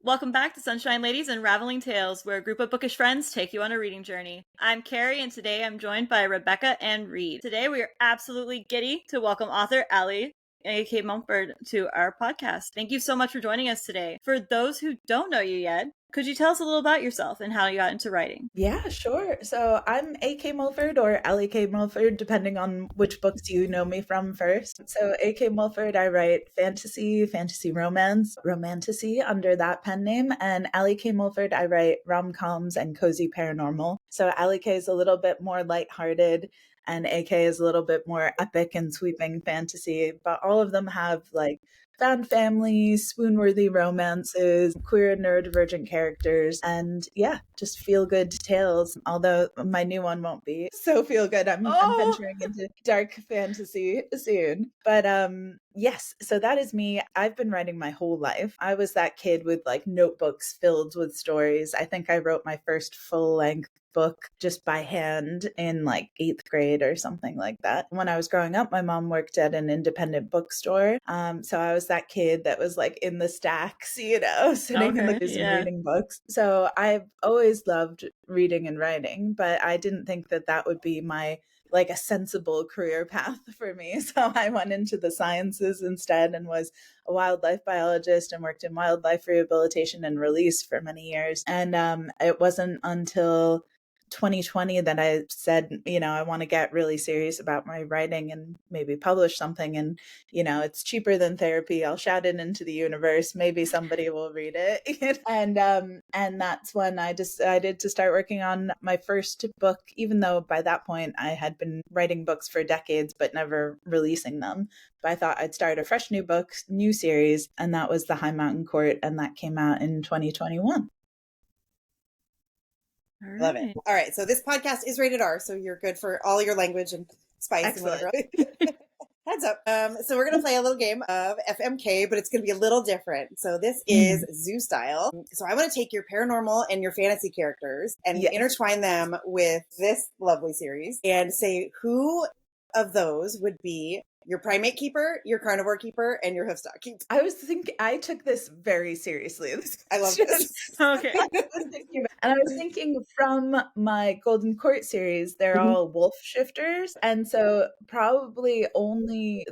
Welcome back to Sunshine Ladies and Raveling Tales, where a group of bookish friends take you on a reading journey. I'm Carrie, and today I'm joined by Rebecca and Reid. Today we are absolutely giddy to welcome author AK Mulford to our podcast. Thank you so much for joining us today. For those who don't know you yet, could you tell us a little about yourself and how you got into writing? Yeah, sure. So I'm AK Mulford or AK Mulford, depending on which books you know me from first. So AK Mulford, I write fantasy romance, romantasy under that pen name. And K Mulford, I write rom-coms and cozy paranormal. So K is a little bit more lighthearted and AK is a little bit more epic and sweeping fantasy, but all of them have like found family, swoon-worthy romances, queer and neurodivergent characters, and yeah, just feel-good tales. Although my new one won't be so feel-good. I'm venturing into dark fantasy soon. But yes, so that is me. I've been writing my whole life. I was that kid with like notebooks filled with stories. I think I wrote my first full-length book just by hand in like 8th grade or something like that. When I was growing up, my mom worked at an independent bookstore. So I was that kid that was like in the stacks, sitting in the and reading books. So I've always loved reading and writing, but I didn't think that that would be my like a sensible career path for me. So I went into the sciences instead and was a wildlife biologist and worked in wildlife rehabilitation and release for many years. And it wasn't until 2020 that I said, I want to get really serious about my writing and maybe publish something. And, it's cheaper than therapy. I'll shout it into the universe. Maybe somebody will read it. And that's when I decided to start working on my first book, even though by that point I had been writing books for decades, but never releasing them. But I thought I'd start a fresh new series. And that was The High Mountain Court. And that came out in 2021. Love it. All right. So this podcast is rated R, so you're good for all your language and spice. Excellent. And whatever. Heads up. So we're going to play a little game of FMK, but it's going to be a little different. So this is zoo style. So I want to take your paranormal and your fantasy characters and intertwine them with this lovely series and say who of those would be your primate keeper, your carnivore keeper, and your hoofstock keeper. I took this very seriously. I love this. Okay. And I was thinking from my Golden Court series, they're all wolf shifters. And so probably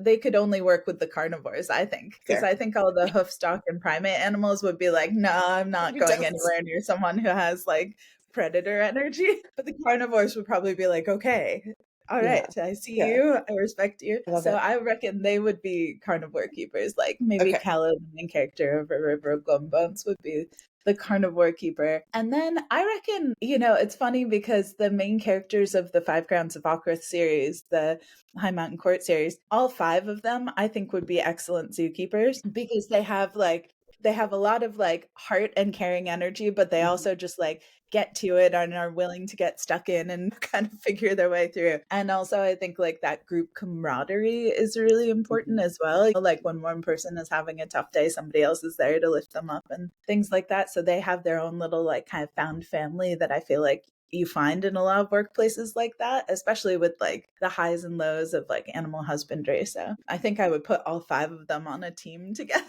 they could only work with the carnivores, I think. Because I think all the hoofstock and primate animals would be like, no, I'm not going anywhere near someone who has like predator energy. But the carnivores would probably be like, okay, all right, I see you. I respect you. I reckon they would be carnivore keepers. Like maybe Khaled, the main character of A River of Gunbones, would be the carnivore keeper. And then I reckon, it's funny because the main characters of the Five Crowns of Okrith series, the High Mountain Court series, all 5 of them, I think would be excellent zookeepers because they have a lot of like heart and caring energy, but they also just like get to it and are willing to get stuck in and kind of figure their way through. And also I think like that group camaraderie is really important as well. Like when one person is having a tough day, somebody else is there to lift them up and things like that. So they have their own little like kind of found family that I feel like you find in a lot of workplaces like that, especially with like the highs and lows of like animal husbandry. So I think I would put all 5 of them on a team together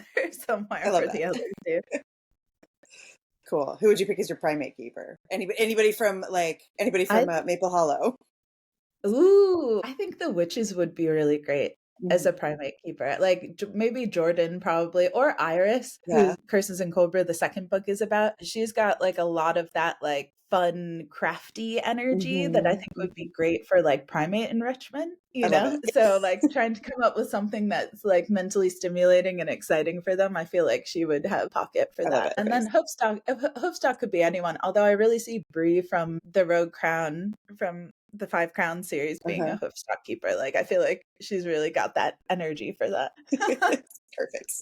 somewhere for the others too. Cool. Who would you pick as your primate keeper? Anybody from Maple Hollow? Ooh, I think the witches would be really great as a primate keeper. Like maybe Jordan probably, or Iris, who Curses and Cobra, the second book is about. She's got like a lot of that like fun, crafty energy that I think would be great for like primate enrichment, So like trying to come up with something that's like mentally stimulating and exciting for them. I feel like she would have a pocket for that. And then Hoofstock could be anyone, although I really see Bree from the Rogue Crown from the 5 Crown series being a hoofstock keeper. Like I feel like she's really got that energy for that. Perfect.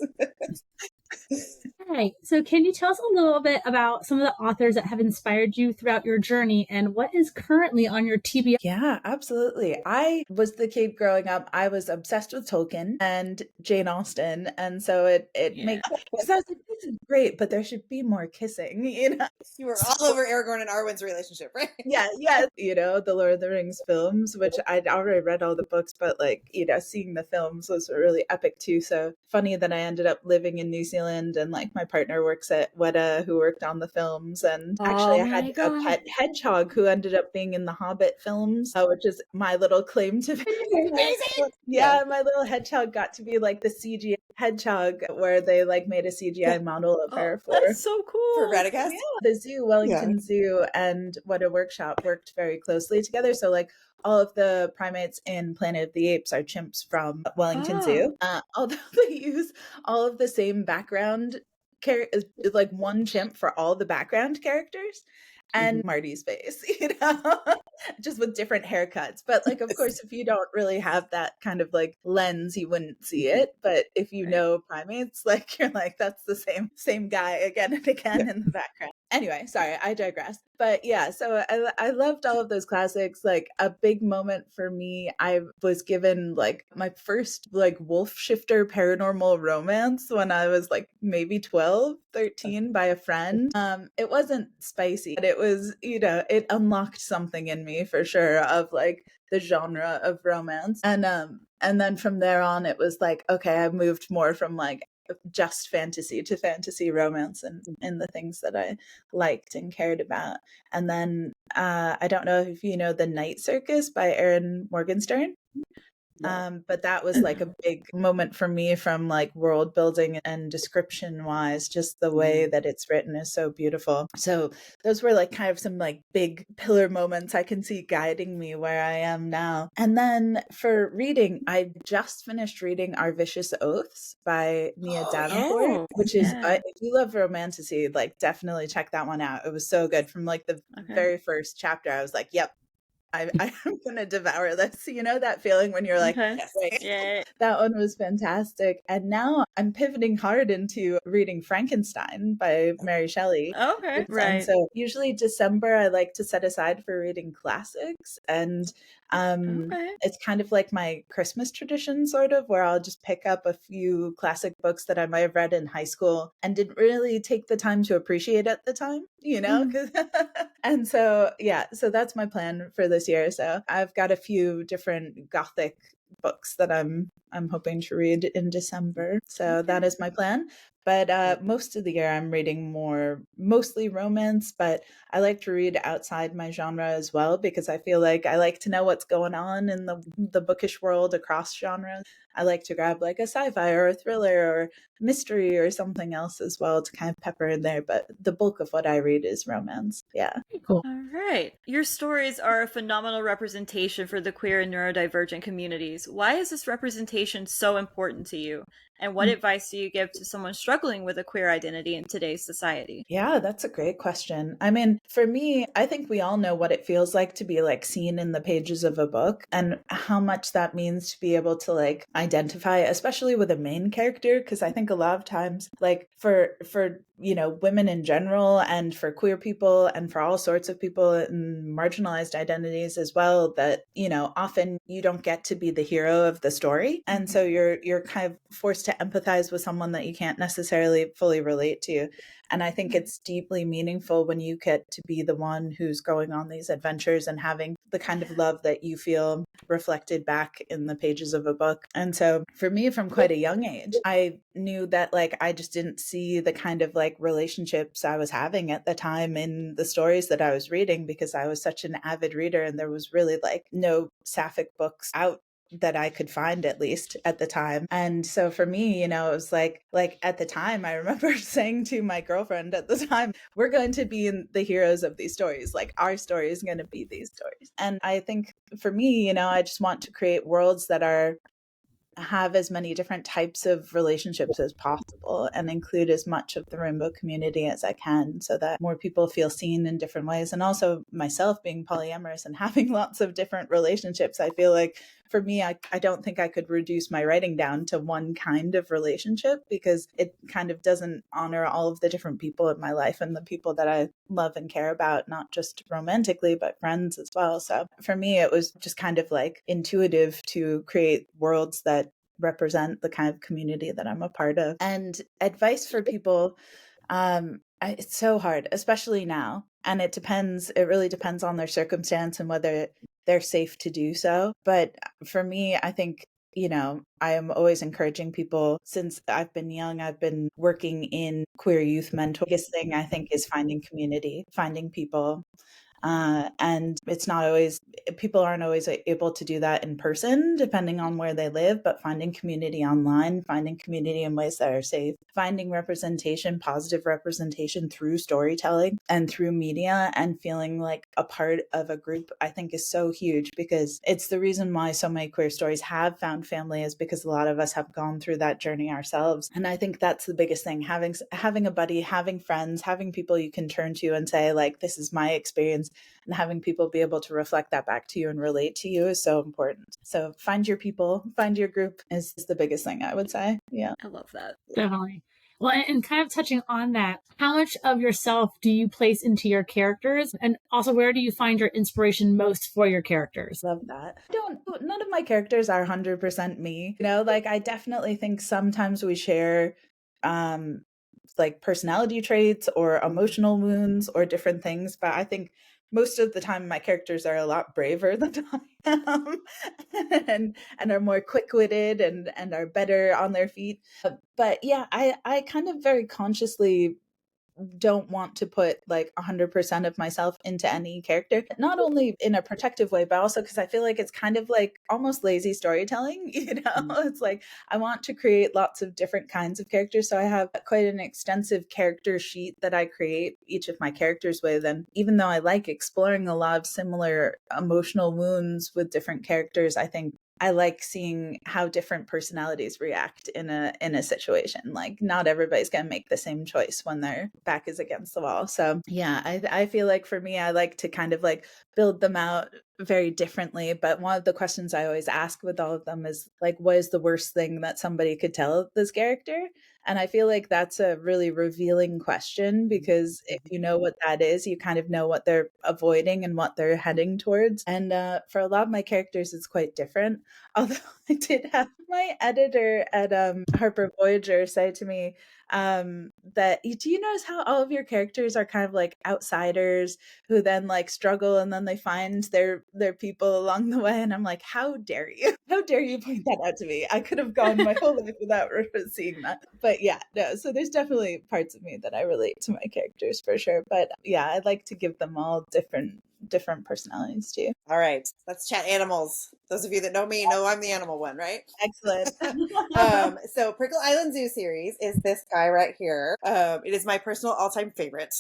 All right. So can you tell us a little bit about some of the authors that have inspired you throughout your journey and what is currently on your TBR? Yeah, absolutely. I was the kid growing up. I was obsessed with Tolkien and Jane Austen. And so it makes, because I was like, this is great, but there should be more kissing, you know? You were all over Aragorn and Arwen's relationship, right? Yeah, you know, the Lord of the Rings films, which I'd already read all the books, but like, you know, seeing the films was really epic too. So funny that I ended up living in New Zealand and like my partner works at Weta who worked on the films. And actually I had a pet hedgehog who ended up being in the Hobbit films, which is my little claim to Amazing! Yeah, my little hedgehog got to be like the CGI hedgehog where they like made a CGI model of her for that's so cool. For Radagast? Yeah, the zoo, Wellington Zoo, and What a Workshop worked very closely together. So, like, all of the primates in Planet of the Apes are chimps from Wellington Zoo. Although they use all of the same background, like one chimp for all the background characters. And Marty's face, you know, just with different haircuts. But like, of course, if you don't really have that kind of like lens, you wouldn't see it. But if you know primates, like you're like, that's the same guy again and again in the background. Anyway, sorry, I digress. But yeah, so I loved all of those classics. Like a big moment for me, I was given like my first like wolf shifter paranormal romance when I was like maybe 12, 13 by a friend. It wasn't spicy, but it was, you know, it unlocked something in me for sure of like the genre of romance. And then from there on it was like, okay, I moved more from like just fantasy to fantasy romance and in the things that I liked and cared about. And then I don't know if you know The Night Circus by Erin Morgenstern. But that was like a big moment for me from like world building and description wise. Just the way that it's written is so beautiful. So those were like kind of some like big pillar moments I can see guiding me where I am now. And then for reading, I just finished reading Our Vicious Oaths by Nia Davenport, which is, if you love romantasy, like definitely check that one out. It was so good. From like the very first chapter, I was like, yep, I'm going to devour this. You know, that feeling when you're like, yeah. That one was fantastic. And now I'm pivoting hard into reading Frankenstein by Mary Shelley. Okay, right. And so usually December, I like to set aside for reading classics. And it's kind of like my Christmas tradition, sort of, where I'll just pick up a few classic books that I might have read in high school and didn't really take the time to appreciate at the time, you know? And so, yeah, so that's my plan for this year. So I've got a few different Gothic books that I'm hoping to read in December. So that is my plan. But most of the year I'm reading mostly romance, but I like to read outside my genre as well because I feel like I like to know what's going on in the bookish world across genres. I like to grab like a sci-fi or a thriller or mystery or something else as well to kind of pepper in there. But the bulk of what I read is romance. Yeah. Cool. All right. Your stories are a phenomenal representation for the queer and neurodivergent communities. Why is this representation so important to you? And what advice do you give to someone struggling with a queer identity in today's society? Yeah, that's a great question. I mean, for me, I think we all know what it feels like to be like seen in the pages of a book and how much that means to be able to like identify, especially with a main character. Cause I think a lot of times, like for, you know, women in general and for queer people and for all sorts of people in marginalized identities as well, that, you know, often you don't get to be the hero of the story. And so you're kind of forced to empathize with someone that you can't necessarily fully relate to. And I think it's deeply meaningful when you get to be the one who's going on these adventures and having the kind of love that you feel reflected back in the pages of a book. And so for me, from quite a young age, I knew that like I just didn't see the kind of like relationships I was having at the time in the stories that I was reading because I was such an avid reader and there was really like no sapphic books out that I could find, at least at the time. And so for me, you know, it was like at the time, I remember saying to my girlfriend at the time, we're going to be the heroes of these stories. Like our story is going to be these stories. And I think for me, you know, I just want to create worlds that have as many different types of relationships as possible and include as much of the rainbow community as I can so that more people feel seen in different ways. And also myself being polyamorous and having lots of different relationships, I feel like for me, I don't think I could reduce my writing down to one kind of relationship because it kind of doesn't honor all of the different people in my life and the people that I love and care about, not just romantically, but friends as well. So for me, it was just kind of like intuitive to create worlds that represent the kind of community that I'm a part of. And advice for people, it's so hard, especially now. And it really depends on their circumstance and whether they're safe to do so. But for me, I think, I am always encouraging people. Since I've been young, I've been working in queer youth mentor. The biggest thing I think is finding community, finding people. And it's not always, people aren't always able to do that in person, depending on where they live, but finding community online, finding community in ways that are safe, finding representation, positive representation through storytelling and through media, and feeling like a part of a group, I think is so huge, because it's the reason why so many queer stories have found family, is because a lot of us have gone through that journey ourselves. And I think that's the biggest thing, having a buddy, having friends, having people you can turn to and say, like, this is my experience, and having people be able to reflect that back to you and relate to you is so important. So find your people, find your group is the biggest thing, I would say. Yeah. I love that. Definitely. Well, and kind of touching on that, how much of yourself do you place into your characters? And also, where do you find your inspiration most for your characters? Love that. None of my characters are 100% me. Like, I definitely think sometimes we share like personality traits or emotional wounds or different things, but I think most of the time my characters are a lot braver than I am, and are more quick-witted and are better on their feet. But yeah, I kind of very consciously don't want to put like 100% of myself into any character, not only in a protective way, but also because I feel like it's kind of like almost lazy storytelling. It's like I want to create lots of different kinds of characters, so I have quite an extensive character sheet that I create each of my characters with. And even though I like exploring a lot of similar emotional wounds with different characters, I think I like seeing how different personalities react in a situation. Like, not everybody's going to make the same choice when their back is against the wall. So yeah, I feel like for me, I like to kind of like build them out very differently. But one of the questions I always ask with all of them is like, what is the worst thing that somebody could tell this character? And I feel like that's a really revealing question, because if you know what that is, you kind of know what they're avoiding and what they're heading towards. And for a lot of my characters, it's quite different. Although I did have my editor at Harper Voyager say to me that, do you notice how all of your characters are kind of like outsiders who then like struggle and then they find their people along the way? And I'm like, how dare you? How dare you point that out to me? I could have gone my whole life without seeing that. But yeah, no, so there's definitely parts of me that I relate to my characters for sure. But yeah, I'd like to give them all different personalities too. All right, let's chat animals. Those of you that know me know I'm the animal one, right? Excellent. So Prickle Island Zoo series is this guy right here. It is my personal all-time favorite.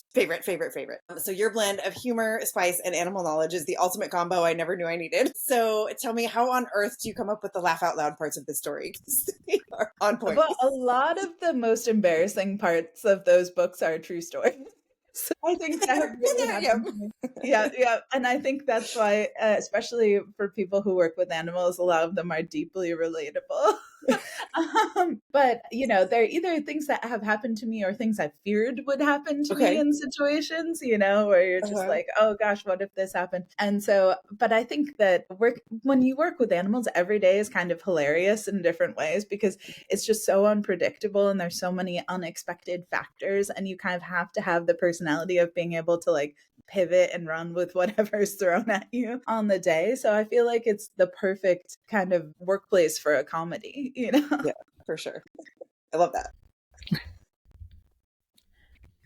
So your blend of humor, spice, and animal knowledge is the ultimate combo I never knew I needed. So tell me, how on earth do you come up with the laugh out loud parts of this story? They are on point. Well, a lot of the most embarrassing parts of those books are true stories. So I think that really happened. Yeah. And I think that's why, especially for people who work with animals, a lot of them are deeply relatable. But, they're either things that have happened to me or things I feared would happen to me in situations, where you're just like, oh gosh, what if this happened? And so, but I think that when you work with animals, every day is kind of hilarious in different ways, because it's just so unpredictable and there's so many unexpected factors, and you kind of have to have the personality of being able to like pivot and run with whatever's thrown at you on the day. So I feel like it's the perfect kind of workplace for a comedy, Yeah, for sure. I love that.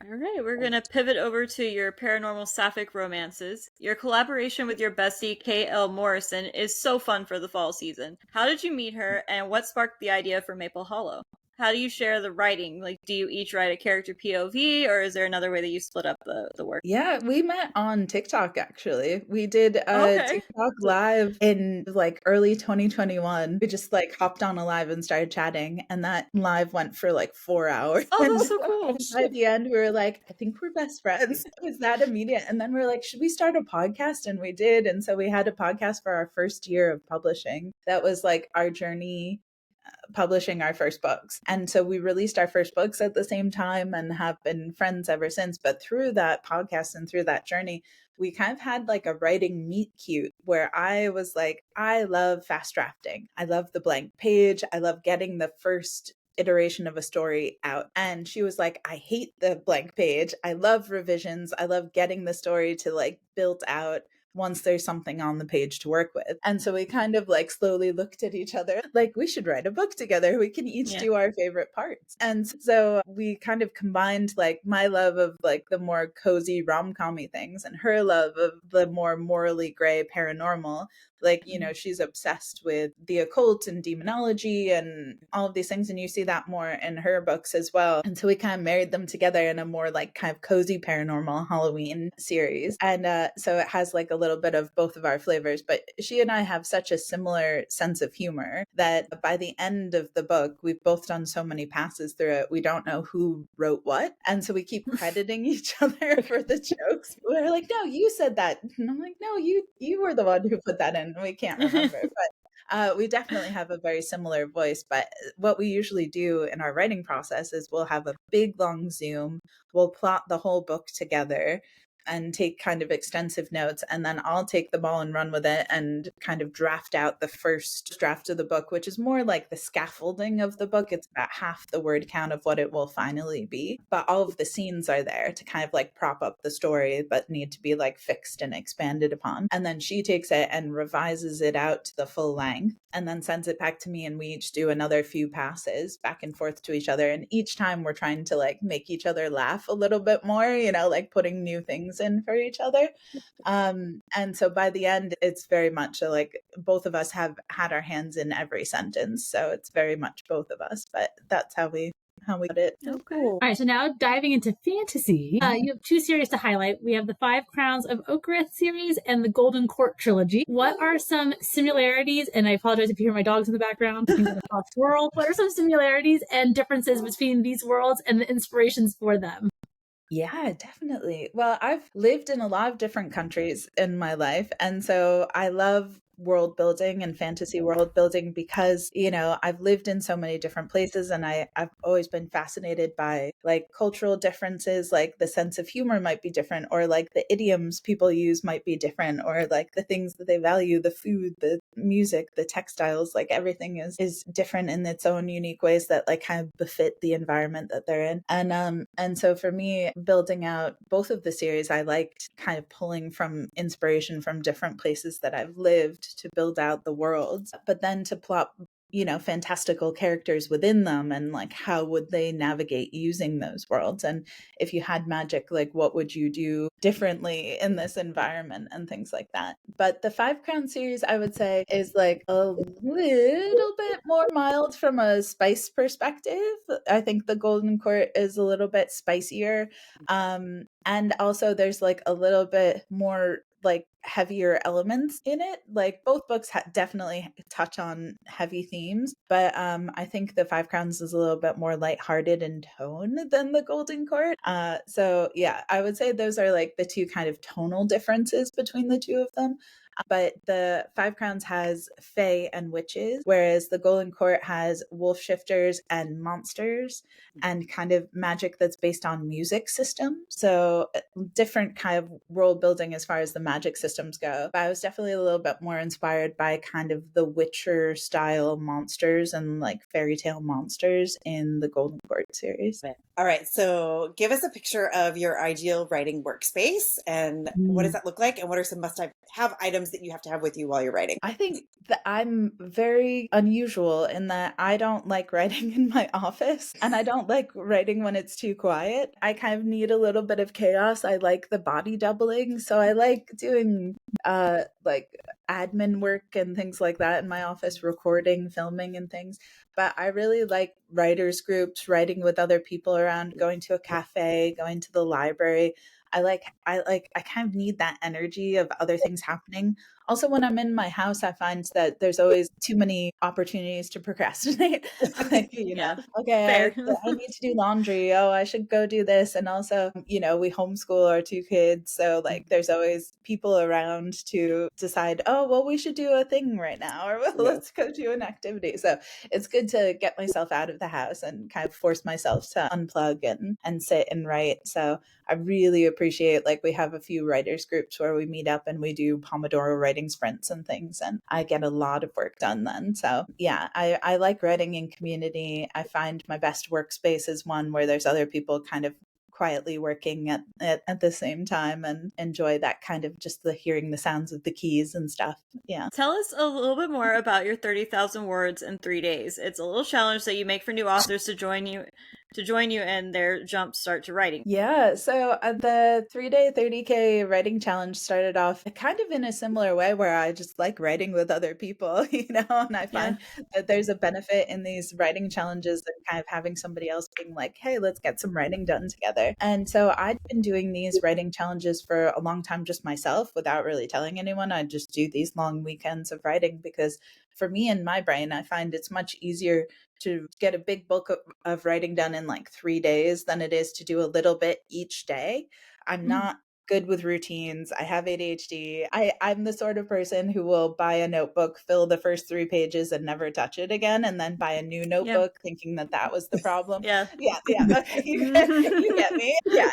All right, we're going to pivot over to your paranormal sapphic romances. Your collaboration with your bestie, K.L. Morrison, is so fun for the fall season. How did you meet her, and what sparked the idea for Maple Hollow? How do you share the writing? Like, do you each write a character POV, or is there another way that you split up the work? Yeah, we met on TikTok, actually. We did a TikTok live in like early 2021. We just like hopped on a live and started chatting, and that live went for like 4 hours. Oh, that's so cool. By the end, we were like, I think we're best friends. It was that immediate. And then we were like, should we start a podcast? And we did. And so we had a podcast for our first year of publishing. That was like our journey publishing our first books. And so we released our first books at the same time and have been friends ever since. But through that podcast and through that journey, we kind of had like a writing meet cute where I was like, I love fast drafting. I love the blank page. I love getting the first iteration of a story out. And she was like, I hate the blank page. I love revisions. I love getting the story to like build out once there's something on the page to work with. And so we kind of like slowly looked at each other like, we should write a book together. We can each do our favorite parts. And so we kind of combined like my love of like the more cozy rom-com-y things and her love of the more morally gray paranormal. Like, you know, she's obsessed with the occult and demonology and all of these things. And you see that more in her books as well. And so we kind of married them together in a more like kind of cozy paranormal Halloween series. And so it has like a little bit of both of our flavors. But she and I have such a similar sense of humor that by the end of the book, we've both done so many passes through it. We don't know who wrote what. And so we keep crediting each other for the jokes. We're like, no, you said that. And I'm like, no, you were the one who put that in. We can't remember, but we definitely have a very similar voice. But what we usually do in our writing process is we'll have a big long Zoom, we'll plot the whole book together and take kind of extensive notes, and then I'll take the ball and run with it and kind of draft out the first draft of the book, which is more like the scaffolding of the book. It's about half the word count of what it will finally be, but all of the scenes are there to kind of like prop up the story but need to be like fixed and expanded upon. And then she takes it and revises it out to the full length and then sends it back to me, and we each do another few passes back and forth to each other, and each time we're trying to like make each other laugh a little bit more, you know, like putting new things in for each other. And so by the end, it's very much like both of us have had our hands in every sentence. So it's very much both of us, but that's how we got it. Oh, cool. All right, so now diving into fantasy, you have two series to highlight. We have the Five Crowns of Oakrith series and the Golden Court trilogy. What are some similarities, and I apologize if you hear my dogs in the background, across the world. What are some similarities and differences between these worlds and the inspirations for them? Yeah, definitely. Well, I've lived in a lot of different countries in my life. And so I love world building and fantasy world building because, you know, I've lived in so many different places, and I've always been fascinated by like cultural differences, like the sense of humor might be different, or like the idioms people use might be different, or like the things that they value, the food, the music, the textiles, like everything is different in its own unique ways that like kind of befit the environment that they're in. And so for me, building out both of the series, I liked kind of pulling from inspiration from different places that I've lived to build out the worlds, but then to plot, you know, fantastical characters within them, and like how would they navigate using those worlds, and if you had magic, like what would you do differently in this environment and things like that. But the Five Crown series, I would say, is like a little bit more mild from a spice perspective. I think the Golden Court is a little bit spicier, and also there's like a little bit more like heavier elements in it. Like both books definitely touch on heavy themes, but I think the Five Crowns is a little bit more lighthearted in tone than the Golden Court. So yeah, I would say those are like the two kind of tonal differences between the two of them. But the Five Crowns has fae and witches, whereas the Golden Court has wolf shifters and monsters and kind of magic that's based on music systems. So different kind of world building as far as the magic systems go. But I was definitely a little bit more inspired by kind of the Witcher style monsters and like fairy tale monsters in the Golden Court series. All right, so give us a picture of your ideal writing workspace, and what does that look like, and what are some must-have items that you have to have with you while you're writing? I think that I'm very unusual in that I don't like writing in my office, and I don't like writing when it's too quiet. I kind of need a little bit of chaos. I like the body doubling, so I like doing like admin work and things like that in my office, recording, filming and things. But I really like writers groups, writing with other people around, going to a cafe, going to the library. I kind of need that energy of other things happening. Also, when I'm in my house, I find that there's always too many opportunities to procrastinate. Like, okay, fair. I need to do laundry. Oh, I should go do this. And also, we homeschool our 2 kids. So like there's always people around to decide, oh, well, we should do a thing right now, or well, let's go do an activity. So it's good to get myself out of the house and kind of force myself to unplug and sit and write. So I really appreciate, like, we have a few writers groups where we meet up and we do Pomodoro writing sprints and things, and I get a lot of work done then. So yeah, I like writing in community. I find my best workspace is one where there's other people kind of quietly working at the same time, and enjoy that kind of just the hearing the sounds of the keys and stuff. Yeah. Tell us a little bit more about your 30,000 words in 3 days. It's a little challenge that you make for new authors to join you in their jump start to writing. Yeah, so the 3-day 30K writing challenge started off kind of in a similar way, where I just like writing with other people, and I find that there's a benefit in these writing challenges and kind of having somebody else being like, hey, let's get some writing done together. And so I'd been doing these writing challenges for a long time just myself without really telling anyone. I just do these long weekends of writing because for me and my brain, I find it's much easier to get a big bulk of writing done in like 3 days than it is to do a little bit each day. I'm not good with routines. I have ADHD. I'm the sort of person who will buy a notebook, fill the first 3 pages and never touch it again, and then buy a new notebook thinking that was the problem. Yeah. Okay. You get me. Yeah.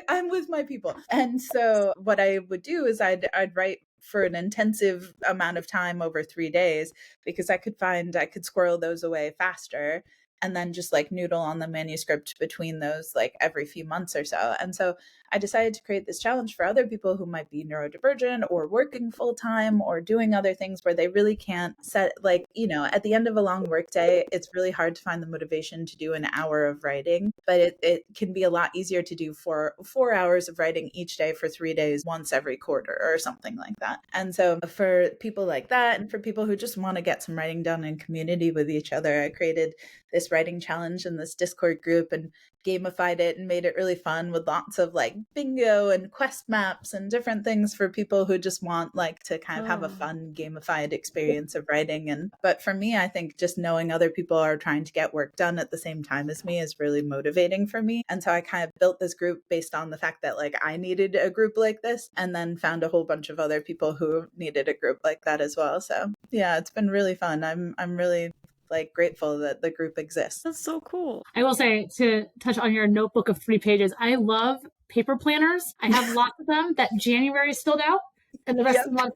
I'm with my people. And so what I would do is I'd write for an intensive amount of time over 3 days, because I could find I could squirrel those away faster and then just like noodle on the manuscript between those like every few months or so. And so I decided to create this challenge for other people who might be neurodivergent or working full time or doing other things where they really can't set, like, at the end of a long workday, it's really hard to find the motivation to do an hour of writing, but it can be a lot easier to do 4 hours of writing each day for 3 days, once every quarter or something like that. And so for people like that, and for people who just want to get some writing done in community with each other, I created this writing challenge in this Discord group and gamified it and made it really fun with lots of like bingo and quest maps and different things for people who just want like to kind of have a fun gamified experience of writing. But for me, I think just knowing other people are trying to get work done at the same time as me is really motivating for me. And so I kind of built this group based on the fact that like I needed a group like this, and then found a whole bunch of other people who needed a group like that as well. So yeah, it's been really fun. I'm really like grateful that the group exists. That's so cool. I will say, to touch on your notebook of 3 pages, I love paper planners. I have lots of them that January is filled out and the rest of the month.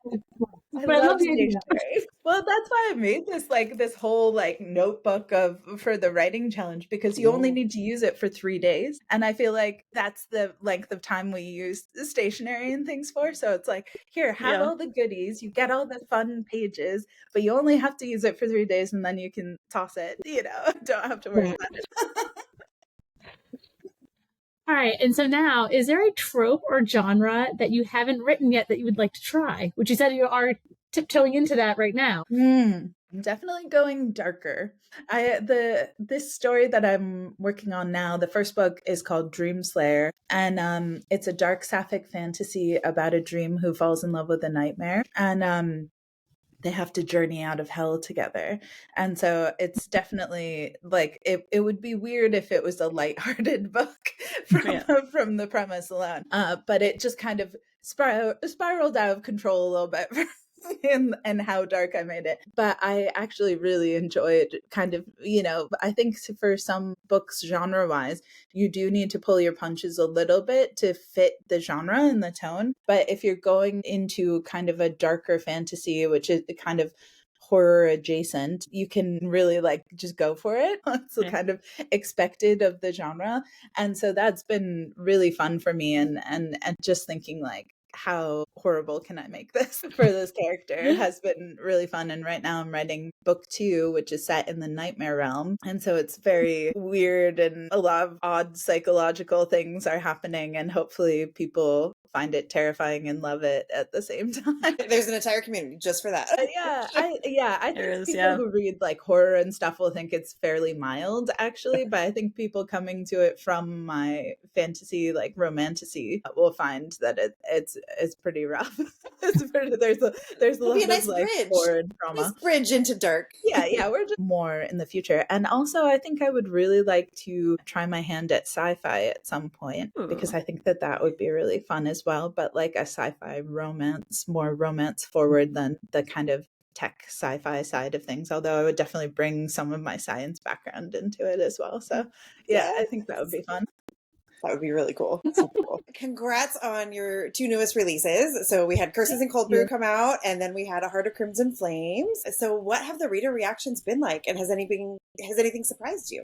I love stationery. Well, that's why I made this whole like notebook for the writing challenge, because you only need to use it for 3 days. And I feel like that's the length of time we use stationery and things for. So it's like, here, have all the goodies, you get all the fun pages, but you only have to use it for 3 days and then you can toss it, don't have to worry about it. All right. And so now, is there a trope or genre that you haven't written yet that you would like to try? Which you said you are tiptoeing into that right now. I'm definitely going darker. This story that I'm working on now, the first book is called Dream Slayer, and it's a dark sapphic fantasy about a dream who falls in love with a nightmare, and they have to journey out of hell together. And so it's definitely like, it would be weird if it was a lighthearted book from the premise alone. But it just kind of spiraled out of control a little bit and how dark I made it. But I actually really enjoyed kind of, I think for some books genre wise, you do need to pull your punches a little bit to fit the genre and the tone. But if you're going into kind of a darker fantasy, which is kind of horror adjacent, you can really like just go for it. It's kind of expected of the genre. And so that's been really fun for me, and just thinking like, how horrible can I make this for this character has been really fun. And right now I'm writing book 2, which is set in the nightmare realm. And so it's very weird and a lot of odd psychological things are happening, and hopefully people find it terrifying and love it at the same time. There's an entire community just for that. I think people who read like horror and stuff will think it's fairly mild, actually, but I think people coming to it from my fantasy, like romantasy, will find that it's pretty rough. There's a lot nice of like bridge. horror and trauma. Nice bridge into dark. Yeah, we're just more in the future. And also, I think I would really like to try my hand at sci-fi at some point, because I think that would be really fun as well. But like a sci-fi romance, more romance forward than the kind of tech sci-fi side of things, although I would definitely bring some of my science background into it as well. So yeah, I think that would be fun. That would be really cool. Super cool. Congrats on your 2 newest releases. So we had Curses and Cold Brew come out, and then we had A Heart of Crimson Flames. So what have the reader reactions been like, and has anything surprised you?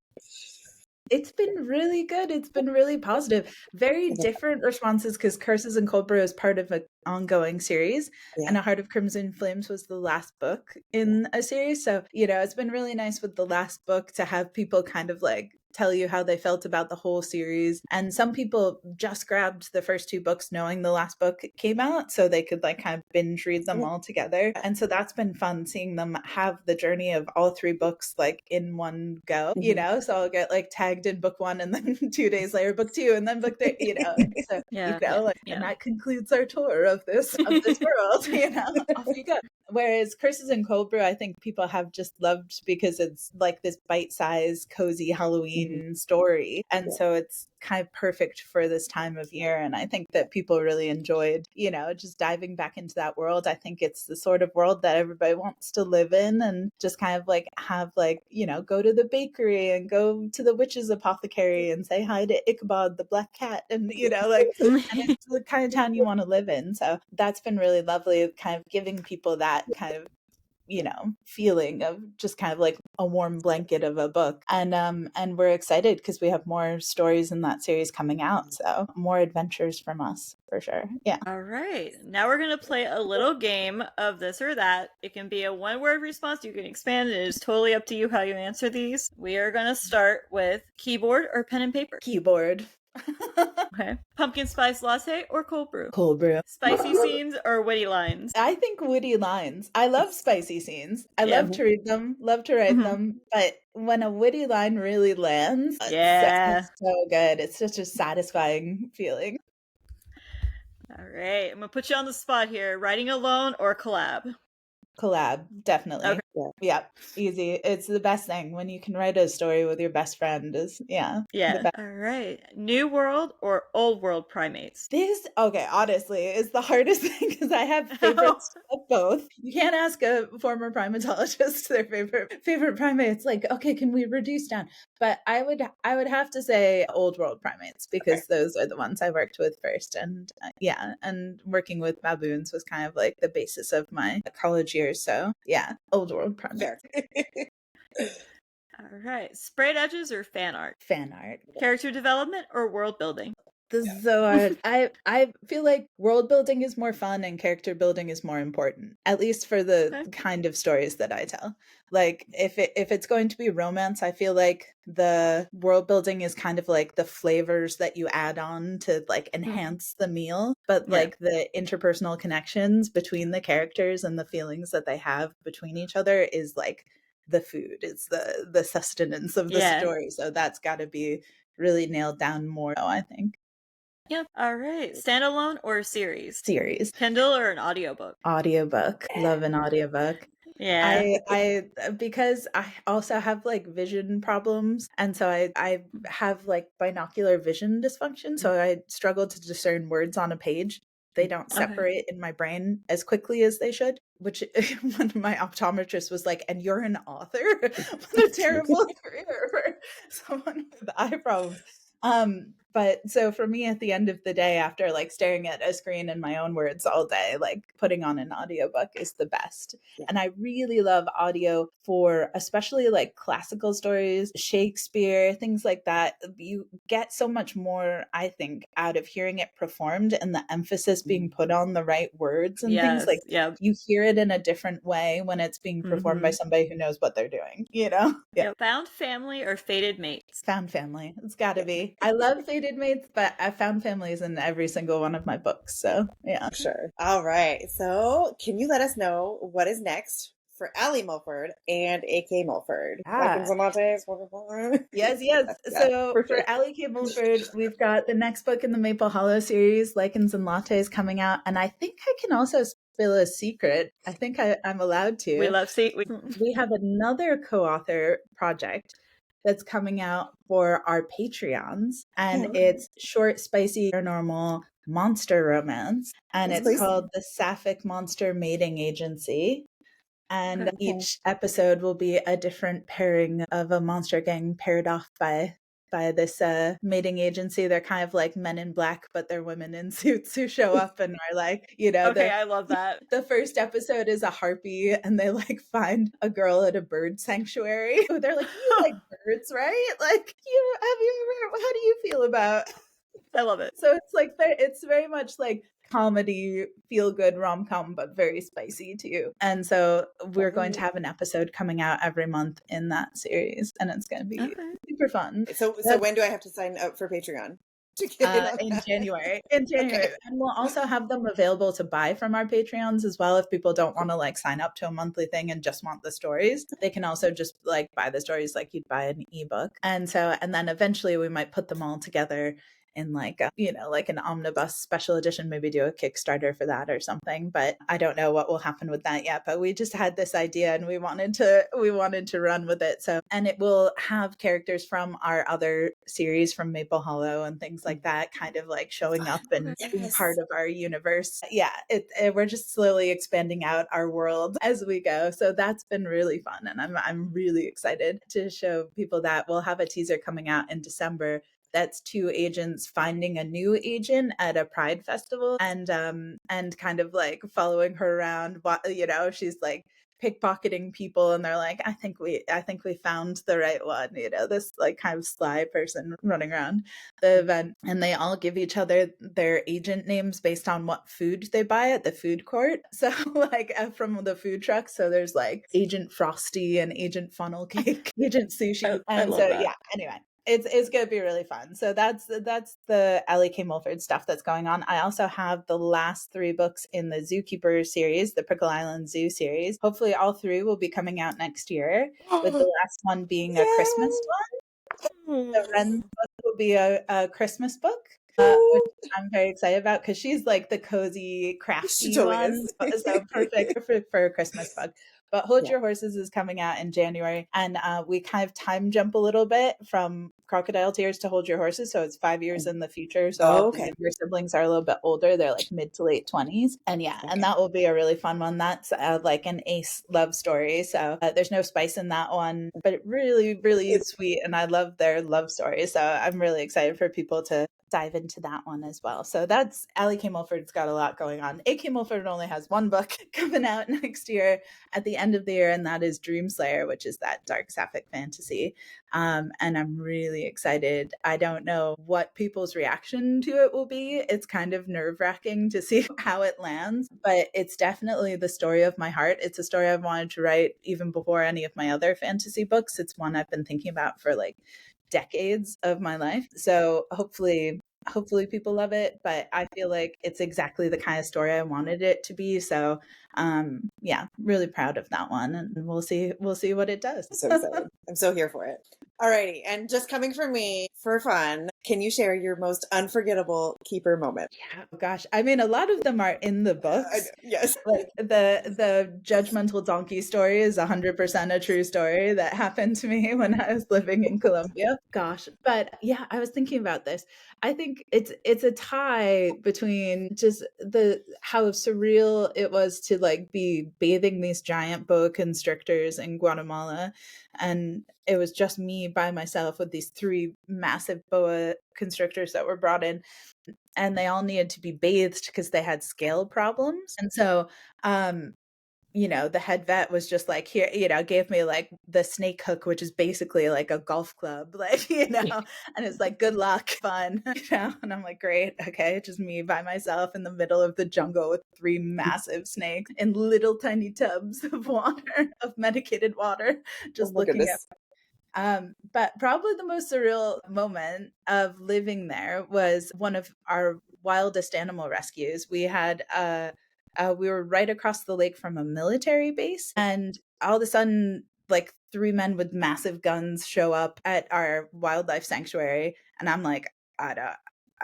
It's been really good. It's been really positive. Very different responses, because Curses and Cold Brew is part of an ongoing series, and A Heart of Crimson Flames was the last book in a series. So, it's been really nice with the last book to have people kind of like tell you how they felt about the whole series. And some people just grabbed the first 2 books knowing the last book came out, so they could like kind of binge read them all together. And so that's been fun seeing them have the journey of all 3 books like in one go, so I'll get like tagged in book 1 and then 2 days later book 2 and then book 3, so and that concludes our tour of this world, off you go. Whereas Curses and Cold Brew, I think people have just loved because it's like this bite-sized, cozy Halloween story. And so it's kind of perfect for this time of year. And I think that people really enjoyed, just diving back into that world. I think it's the sort of world that everybody wants to live in, and just kind of like have like, go to the bakery and go to the witch's apothecary and say hi to Ichabod the black cat, and, and it's the kind of town you want to live in. So that's been really lovely, kind of giving people that kind of feeling of just kind of like a warm blanket of a book. And we're excited because we have more stories in that series coming out, so more adventures from us for sure. Yeah. All right, now we're gonna play a little game of this or that. It can be a 1-word response, you can expand it. It is totally up to you how you answer these. We are gonna start with keyboard or pen and paper. Keyboard. Okay. Pumpkin spice latte or cold brew? Cold brew. Spicy scenes or witty lines? I think witty lines. I love spicy scenes. I love to read them, love to write them. But when a witty line really lands, it's so good. It's such a satisfying feeling. All right. I'm going to put you on the spot here. Writing alone or collab? Collab, definitely. Okay. Yeah, easy. It's the best thing when you can write a story with your best friend. All right. New world or old world primates? This, honestly, is the hardest thing because I have favorites of both. You can't ask a former primatologist their favorite primates. Like, okay, can we reduce down? But I would have to say old world primates, because those are the ones I worked with first. And and working with baboons was kind of like the basis of my college years. So yeah, old world primates. All right. Sprayed edges or fan art? Fan art. Character development or world building? This is so hard. I feel like world building is more fun and character building is more important, at least for the kind of stories that I tell. Like if it's going to be romance, I feel like the world building is kind of like the flavors that you add on to like enhance the meal, but like the interpersonal connections between the characters and the feelings that they have between each other is like the food. It's the sustenance of the story. So that's got to be really nailed down more, I think. Yep. All right. Standalone or series? Series. Kindle or an audiobook? Audiobook. Love an audiobook. Yeah. I because I also have like vision problems, and so I have like binocular vision dysfunction, so I struggle to discern words on a page. They don't separate in my brain as quickly as they should, which one of my optometrists was like, and you're an author? What a terrible career for someone with eye problems. But so for me, at the end of the day, after like staring at a screen in my own words all day, like putting on an audiobook is the best. And I really love audio for especially like classical stories, Shakespeare, things like that. You get so much more, I think, out of hearing it performed and the emphasis being put on the right words and things like you hear it in a different way when it's being performed by somebody who knows what they're doing, Found family or fated mates? Found family. It's gotta be. I love fated fated mates, but I found families in every single one of my books. So yeah. Sure. All right. So can you let us know what is next for Ali Mulford and AK Mulford? Lichens and lattes. Yes. So for for sure. Ali K. Mulford, we've got the next book in the Maple Hollow series, Lichens and Lattes, coming out. And I think I can also spill a secret. I think I'm allowed to. We love We have another co-author project that's coming out for our Patreons, and it's short, spicy, paranormal monster romance, and it's called The Sapphic Monster Mating Agency. And each episode will be a different pairing of a monster gang paired off by this mating agency. They're kind of like Men in Black, but they're women in suits who show up and are like, okay, I love that. The first episode is a harpy, and they like find a girl at a bird sanctuary. They're like, you like birds, right? Like, how do you feel about? I love it. So it's very much like comedy, feel good rom-com, but very spicy too. And so we're going to have an episode coming out every month in that series, and it's going to be super fun. So when do I have to sign up for Patreon? In January. Okay. And we'll also have them available to buy from our Patreons as well. If people don't want to like sign up to a monthly thing and just want the stories, they can also just like buy the stories like you'd buy an ebook. And then eventually we might put them all together in like like an omnibus special edition, maybe do a Kickstarter for that or something. But I don't know what will happen with that yet. But we just had this idea and we wanted to run with it. So, and it will have characters from our other series from Maple Hollow and things like that, kind of like showing up and being part of our universe. Yeah, we're just slowly expanding out our world as we go. So that's been really fun, and I'm really excited to show people that. We'll have a teaser coming out in December. That's two agents finding a new agent at a pride festival, and kind of like following her around. She's like pickpocketing people, and they're like, I think we found the right one. This like kind of sly person running around the event, and they all give each other their agent names based on what food they buy at the food court. So like from the food truck. So there's like Agent Frosty and Agent Funnel Cake, Agent Sushi, and so that. Yeah. Anyway. It's going to be really fun. So that's the Ali K. Mulford stuff that's going on. I also have the last 3 books in the Zookeeper series, the Prickle Island Zoo series. Hopefully all 3 will be coming out next year, with the last one being a Christmas one. The Wren's book will be a Christmas book, which I'm very excited about because she's like the cozy, crafty one. So perfect for a Christmas book. But Hold Your Horses is coming out in January, and we kind of time jump a little bit from Crocodile Tears to Hold Your Horses, so it's 5 years in the future. So all the younger siblings are a little bit older; they're like mid to late 20s, and and that will be a really fun one. That's like an ace love story. So there's no spice in that one, but really, really sweet, and I love their love story. So I'm really excited for people to dive into that one as well. So that's Ali K. Mulford's got a lot going on. AK Mulford only has one book coming out next year at the end of the year, and that is Dreamslayer, which is that dark sapphic fantasy. And I'm really excited. I don't know what people's reaction to it will be. It's kind of nerve-wracking to see how it lands, but it's definitely the story of my heart. It's a story I've wanted to write even before any of my other fantasy books. It's one I've been thinking about for like decades of my life. So hopefully people love it, but I feel like it's exactly the kind of story I wanted it to be. So really proud of that one, and we'll see what it does. I'm so excited. I'm so here for it. Alrighty, and just coming from me for fun, can you share your most unforgettable keeper moment? Yeah, gosh, I mean, a lot of them are in the books. Yes, like the judgmental donkey story is 100% a true story that happened to me when I was living in Colombia. Gosh, but yeah, I was thinking about this. I think it's a tie between just how surreal it was to like be bathing these giant boa constrictors in Guatemala, and it was just me by myself with these 3 massive boa constrictors that were brought in, and they all needed to be bathed because they had scale problems. And so the head vet was just like, here, gave me like the snake hook, which is basically like a golf club, like, and it's like, good luck, fun, and I'm like, great, okay, just me by myself in the middle of the jungle with 3 massive snakes in little tiny tubs of water, of medicated water, just looking at. But probably the most surreal moment of living there was one of our wildest animal rescues. We had we were right across the lake from a military base, and all of a sudden, like 3 men with massive guns show up at our wildlife sanctuary, and I'm like, I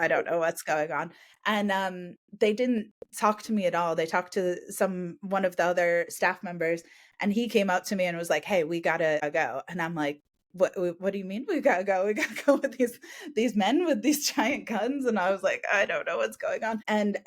don't know what's going on. And they didn't talk to me at all. They talked to one of the other staff members, and he came up to me and was like, "Hey, we gotta go." And I'm like, what do you mean we gotta go? We gotta go with these men with these giant guns? And I was like, I don't know what's going on. And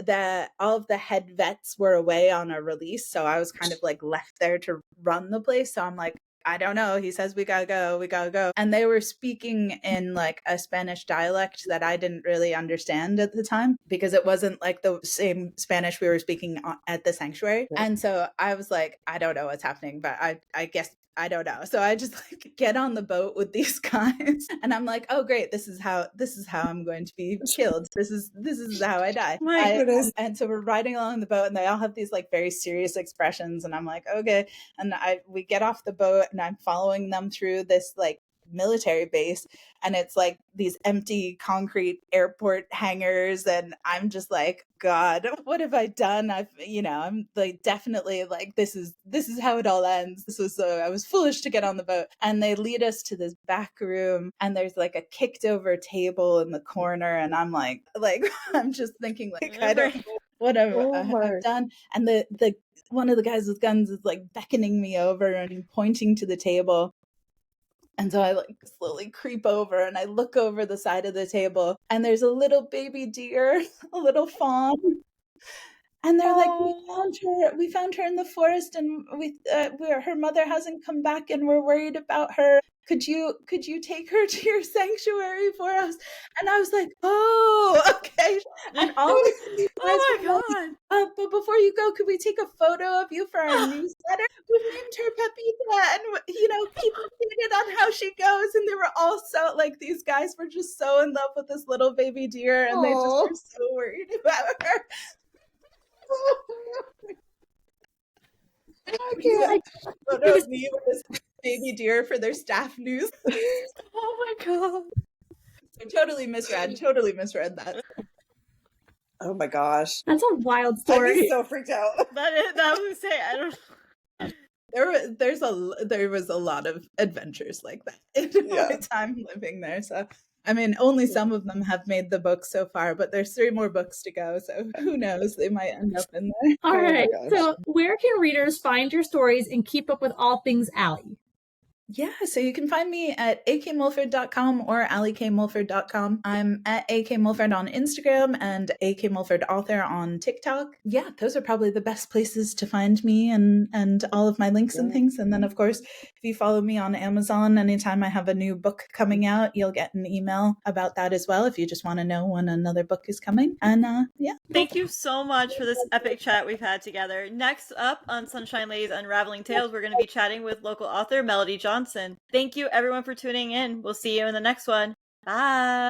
all of the head vets were away on a release, so I was kind of like left there to run the place. So I'm like, I don't know. He says we gotta go. And they were speaking in like a Spanish dialect that I didn't really understand at the time, because it wasn't like the same Spanish we were speaking at the sanctuary. Yeah. And so I was like, I don't know what's happening, but I guess I don't know. So I just like get on the boat with these guys, and I'm like, oh great, this is how I'm going to be killed. This is how I die. My goodness. And so we're riding along the boat, and they all have these like very serious expressions, and I'm like, okay. And we get off the boat, and I'm following them through this like military base, and it's like these empty concrete airport hangars, and I'm just like, God, what have I done? I'm like, definitely like, this is how it all ends. I was foolish to get on the boat. And they lead us to this back room, and there's like a kicked over table in the corner, and I'm like I'm just thinking like, I don't know what I've done. And the one of the guys with guns is like beckoning me over and pointing to the table. And so I like slowly creep over, and I look over the side of the table, and there's a little baby deer, a little fawn. And they're like, we found her in the forest, and her mother hasn't come back, and we're worried about her. Could you take her to your sanctuary for us? And I was like, oh, okay. And all the oh my God. But before you go, could we take a photo of you for our newsletter? We've named her Pepita, and keep updated on how she goes. And they were all so like, these guys were just so in love with this little baby deer, and they just were so worried about her. I can't me with this baby deer for their staff news. Oh my God. I totally misread that. Oh my gosh. That's a wild story. I'd be so freaked out. That was say, I don't know. There was a lot of adventures like that in my time living there. So I mean, only some of them have made the book so far, but there's 3 more books to go. So who knows? They might end up in there. All right. So where can readers find your stories and keep up with all things Allie? Yeah, so you can find me at akmulford.com or allykmulford.com. I'm at AK Mulford on Instagram and AK Mulford author on TikTok. Yeah, those are probably the best places to find me and all of my links and things. And then, of course, if you follow me on Amazon, anytime I have a new book coming out, you'll get an email about that as well if you just want to know when another book is coming. And yeah. Thank you so much for this epic chat we've had together. Next up on Sunshine Ladies Unraveling Tales, we're going to be chatting with local author Melody Johnson. Thank you everyone for tuning in. We'll see you in the next one. Bye.